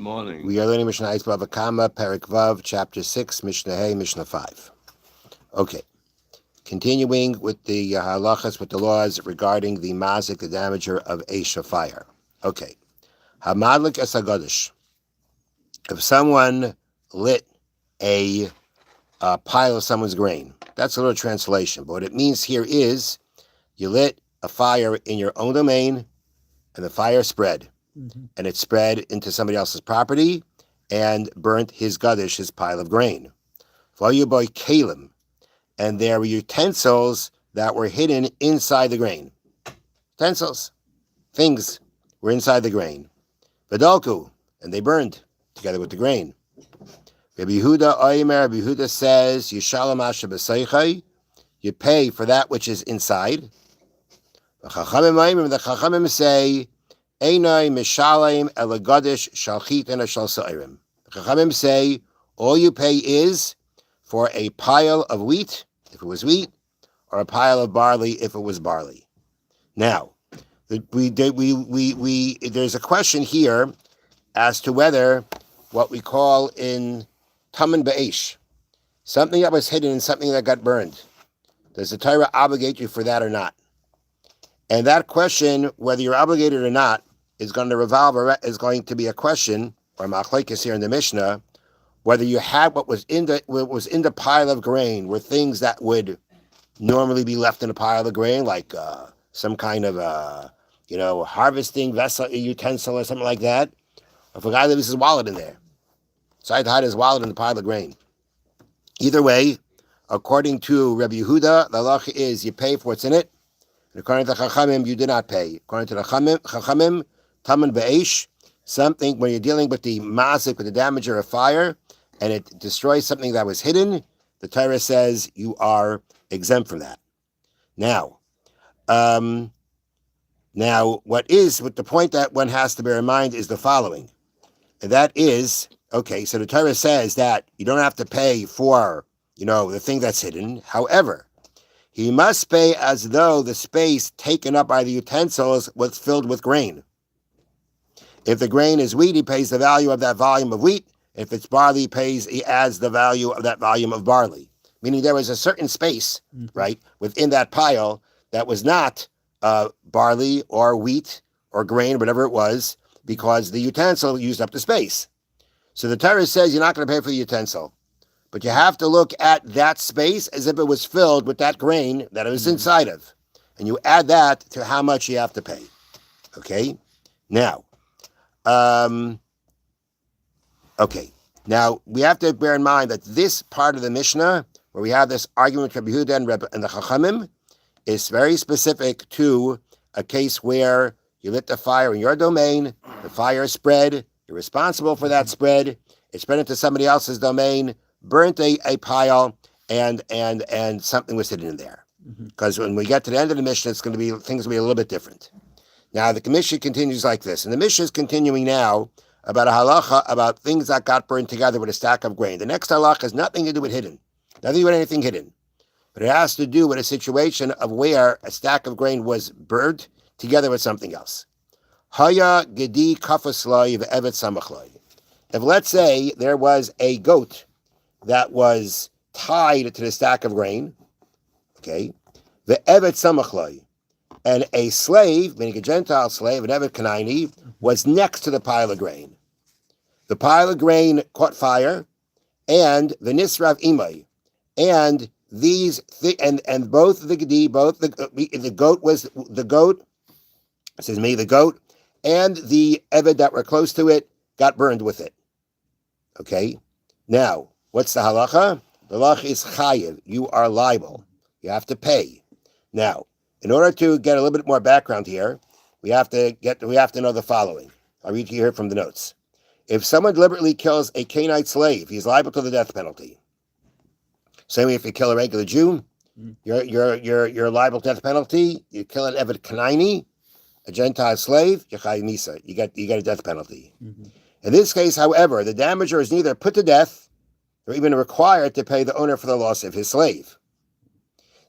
Morning. We are learning Mishnah Bava Kamma, Perik Vav, Chapter 6, Mishnah Hey, Mishnah 5. Okay. Continuing with the halachas, with the laws regarding the mazik, the damager of Eish, fire. Okay. Hamadlik esagodish. If someone lit a pile of someone's grain, that's a little translation. But what it means here is you lit a fire in your own domain and the fire spread. And it spread into somebody else's property and burnt his gadish, his pile of grain. Vayuboy kalim, and there were utensils that were hidden inside the grain. Utensils, things were inside the grain. Vidalku, and they burned together with the grain. Rabbi Yehuda Oimer, Rabbi Yehuda says, Yishalom asher b'seichai, you pay for that which is inside. The Chachamim say, Einai mishalem elagadish shalchit and shal sa'irim. The Chachamim say all you pay is for a pile of wheat, if it was wheat, or a pile of barley, if it was barley. Now, there's a question here as to whether what we call in tamen be'esh, something that was hidden and something that got burned, does the Torah obligate you for that or not? And that question, whether you're obligated or not, is going to be a question, or machlekes here in the Mishnah, whether you had what was in the pile of grain were things that would normally be left in a pile of grain, like some kind of harvesting vessel, utensil, or something like that. Or if a guy leaves his wallet in there, decided to hide his wallet in the pile of grain. Either way, according to Rabbi Yehuda, the halacha is you pay for what's in it. And according to the Chachamim, you do not pay. According to the Chachamim, tamen be'esh, something when you're dealing with the mazik, with the damager of fire, and it destroys something that was hidden, the Torah says you are exempt from that. Now, what the point that one has to bear in mind is the following. And that is, okay, so the Torah says that you don't have to pay for, the thing that's hidden. However, he must pay as though the space taken up by the utensils was filled with grain. If the grain is wheat, he pays the value of that volume of wheat. If it's barley, he adds the value of that volume of barley. Meaning there was a certain space, right, within that pile that was not barley or wheat or grain, whatever it was, because the utensil used up the space. So the Torah says you're not going to pay for the utensil, but you have to look at that space as if it was filled with that grain that it was inside of. And you add that to how much you have to pay. Okay? Now, Now, we have to bear in mind that this part of the Mishnah, where we have this argument with Rabbi Yehuda and the Chachamim, is very specific to a case where you lit the fire in your domain, the fire spread, you're responsible for that spread, it spread into somebody else's domain, burnt a pile, and something was hidden in there. Because when we get to the end of the Mishnah, things will be a little bit different. Now, the Mishnah continues like this, and the Mishnah is continuing now about a halacha about things that got burned together with a stack of grain. The next halacha has nothing to do with hidden, nothing to do with anything hidden, but it has to do with a situation of where a stack of grain was burned together with something else. Haya gedi kafasloi ve'evet samachloi. If, let's say, there was a goat that was tied to the stack of grain, okay, ve'evet samachloi, and a slave, meaning a Gentile slave, an Evet Kanaini, was next to the pile of grain. The pile of grain caught fire, and the Nisrav Imai, and both the goat, and the Evet that were close to it got burned with it. Okay? Now, what's the halacha? The halacha is chayiv. You are liable. You have to pay. Now, in order to get a little bit more background here, we have to know the following. I'll read to you here from the notes. If someone deliberately kills a Canaanite slave, he's liable to the death penalty. Same way if you kill a regular Jew, you're liable to death penalty. You kill an Evet Kanaini, a Gentile slave, you get a death penalty. In this case, however, the damager is neither put to death or even required to pay the owner for the loss of his slave.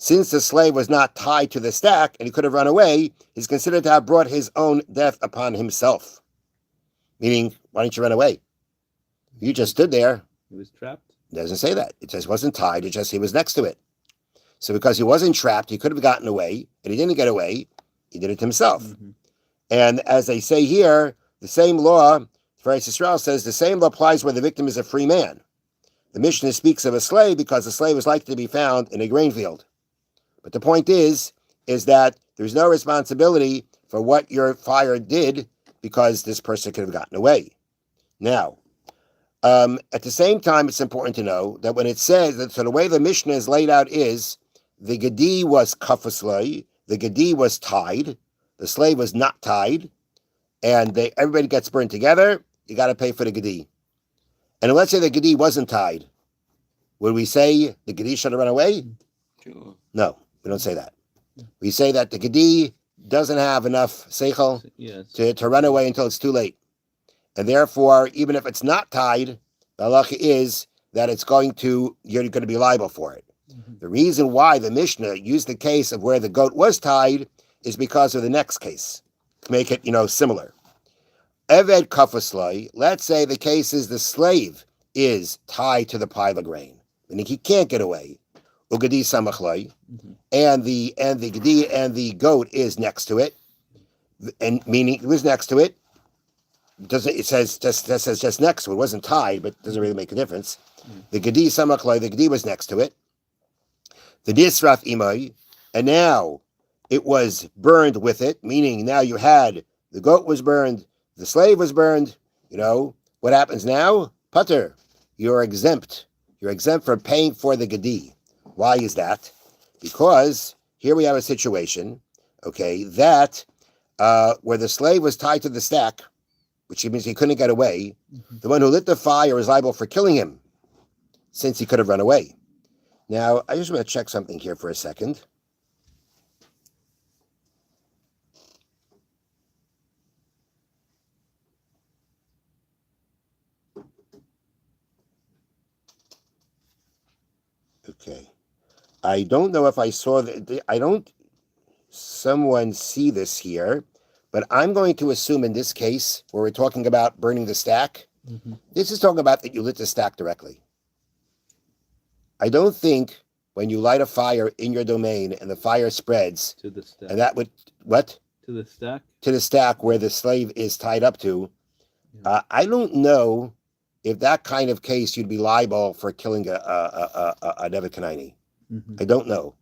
Since the slave was not tied to the stack and he could have run away, he's considered to have brought his own death upon himself. Meaning, Why didn't you run away? You just stood there. He was trapped. It doesn't say that. It just wasn't tied. It just he was next to it. So because he wasn't trapped, he could have gotten away, and he didn't get away. He did it himself. Mm-hmm. And as they say here, the same law, Eretz Yisrael says, the same law applies where the victim is a free man. The Mishnah speaks of a slave because the slave is likely to be found in a grain field. But the point is that there's no responsibility for what your fire did because this person could have gotten away. Now, at the same time, it's important to know that when it says that, so the way the Mishnah is laid out is the Gedi was kafaslay, the Gedi was tied, the slave was not tied, and everybody gets burned together, you got to pay for the Gedi. And let's say the Gedi wasn't tied. Would we say the Gedi should have run away? Sure. No, we don't say that. We say that the Gedi doesn't have enough seichel to run away until it's too late. And therefore, even if it's not tied, the halacha is that you're going to be liable for it. Mm-hmm. The reason why the Mishnah used the case of where the goat was tied is because of the next case, to make it, similar. Eved kafaslai, let's say the case is the slave is tied to the pile of grain, meaning he can't get away. Ugadi samachlai, and the gedi and the goat is next to it, and meaning it was next to it. It says just next to it. It wasn't tied, but it doesn't really make a difference. The gedi samachlai, the gedi was next to it. The disraf imai, and now it was burned with it, meaning now you had the goat was burned, the slave was burned. What happens now? Pater, you're exempt. You're exempt from paying for the gedi. Why is that? Because here we have a situation, that where the slave was tied to the stack, which means he couldn't get away, the one who lit the fire is liable for killing him, since he could have run away. Now, I just want to check something here for a second. Okay. I don't know if I saw that. Someone see this here, but I'm going to assume in this case where we're talking about burning the stack, this is talking about that you lit the stack directly. I don't think when you light a fire in your domain and the fire spreads to the stack, and that would what? To the stack? To the stack where the slave is tied up to. Yeah. I don't know if that kind of case you'd be liable for killing a Nebuchadnezzar. I don't know.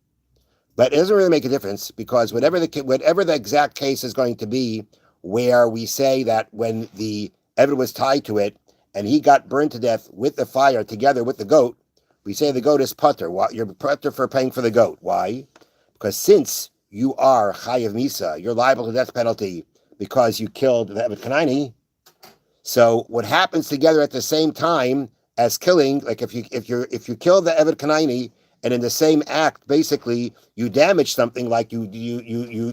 But it doesn't really make a difference because whatever the exact case is going to be where we say that when the Eved was tied to it and he got burned to death with the fire together with the goat, we say the goat is putter. You're putter for paying for the goat. Why? Because since you are chayav misa, you're liable to death penalty because you killed the Nebuchadnezzar. So what happens together at the same time as killing, like if you kill the Eved Kanani and in the same act, basically you damage something, like you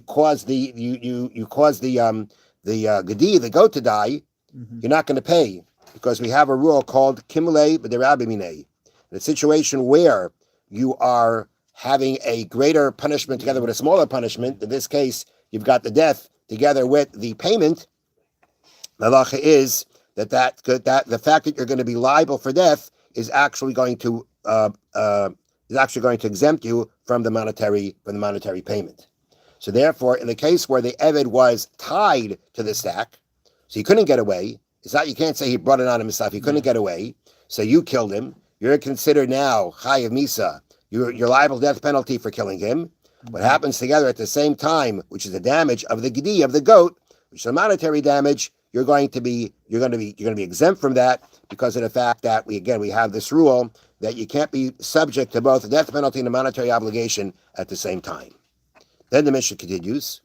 cause the gedi, the goat, to die, you're not going to pay because we have a rule called kimle b'derabimine. In a situation where you are having a greater punishment together with a smaller punishment, in this case you've got the death together with the payment. The halacha is that the fact that you're going to be liable for death is actually going to exempt you from the monetary payment. So therefore, in the case where the Eved was tied to the stack, so he couldn't get away. You can't say he brought it on himself. He couldn't get away, so you killed him. You're considered now chayav misa. You're liable to death penalty for killing him. What happens together at the same time, which is the damage of the gedi of the goat, which is a monetary damage, you're going to be exempt from that because of the fact that we have this rule that you can't be subject to both the death penalty and the monetary obligation at the same time. Then the Mishnah continues.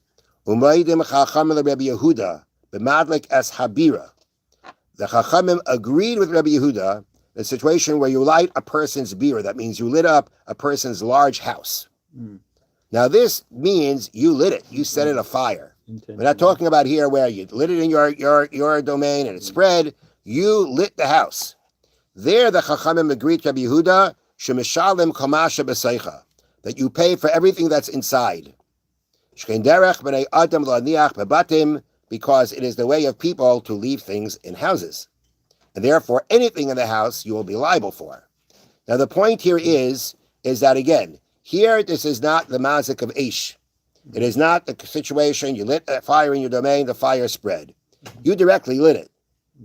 Umaydim chachamim Rabbi Yehuda b'madlik as habira. The chachamim agreed with Rabbi Yehuda in a situation where you light a person's bira. That means you lit up a person's large house. Now this means you lit it. You set it afire. We're not talking about here where you lit it in your domain and it spread. You lit the house. There, the Chachamim agreed to Rabbi Yehuda, shemishalim kamasha b'seicha, that you pay for everything that's inside. Shchein derech b'nei adam la'niach bebatim because it is the way of people to leave things in houses. And therefore, anything in the house you will be liable for. Now, the point here is that, again, here this is not the mazik of Eish. It is not the situation you lit a fire in your domain, the fire spread. You directly lit it.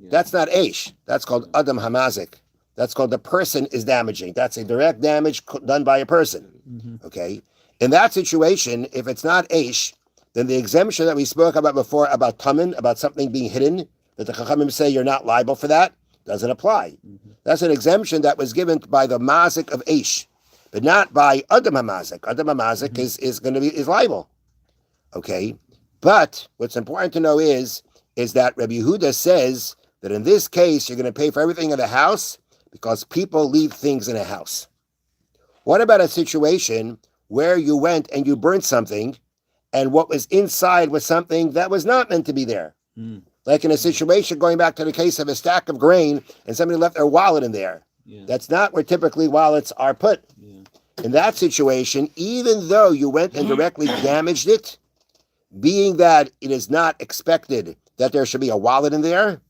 That's not Eish. That's called Adam Hamazik. That's called the person is damaging. That's a direct damage done by a person. Okay? In that situation, if it's not Eish, then the exemption that we spoke about before about Tamin, about something being hidden, that the Chachamim say you're not liable for that, doesn't apply. That's an exemption that was given by the mazik of Eish, but not by Adam HaMazik. Adam HaMazik is liable. Okay? But what's important to know is that Rabbi Yehuda says that in this case, you're going to pay for everything in the house because people leave things in a house. What about a situation where you went and you burnt something and what was inside was something that was not meant to be there? Like in a situation, going back to the case of a stack of grain and somebody left their wallet in there. That's not where typically wallets are put. In that situation, even though you went and directly damaged it, being that it is not expected that there should be a wallet in there,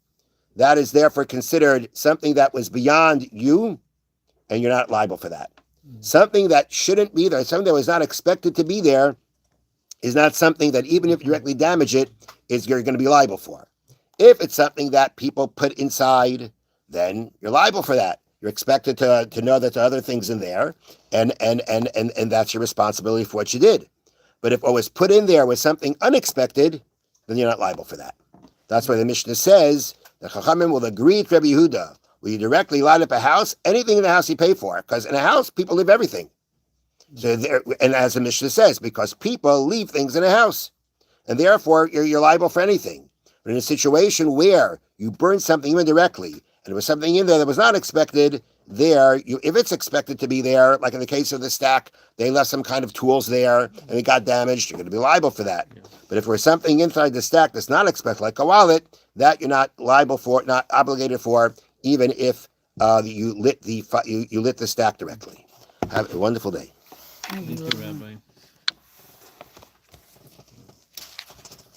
that is therefore considered something that was beyond you, and you're not liable for that. Something that shouldn't be there, something that was not expected to be there, is not something that even if you directly damage it, you're going to be liable for. If it's something that people put inside, then you're liable for that. You're expected to know that there are other things in there, and that's your responsibility for what you did. But if what was put in there was something unexpected, then you're not liable for that. That's why the Mishnah says the Chachamim will agree to Rabbi Yehuda. Will you directly light up a house? Anything in the house you pay for, because in a house people leave everything. So and as the Mishnah says, because people leave things in a house, and therefore you're liable for anything. But in a situation where you burn something indirectly, and there was something in there that was not expected, if it's expected to be there, like in the case of the stack, they left some kind of tools there and it got damaged, you're going to be liable for that. But if there was something inside the stack that's not expected, like a wallet, that you're not liable for, not obligated for, even if you lit the stack directly. Have a wonderful day. Thank you, Rabbi.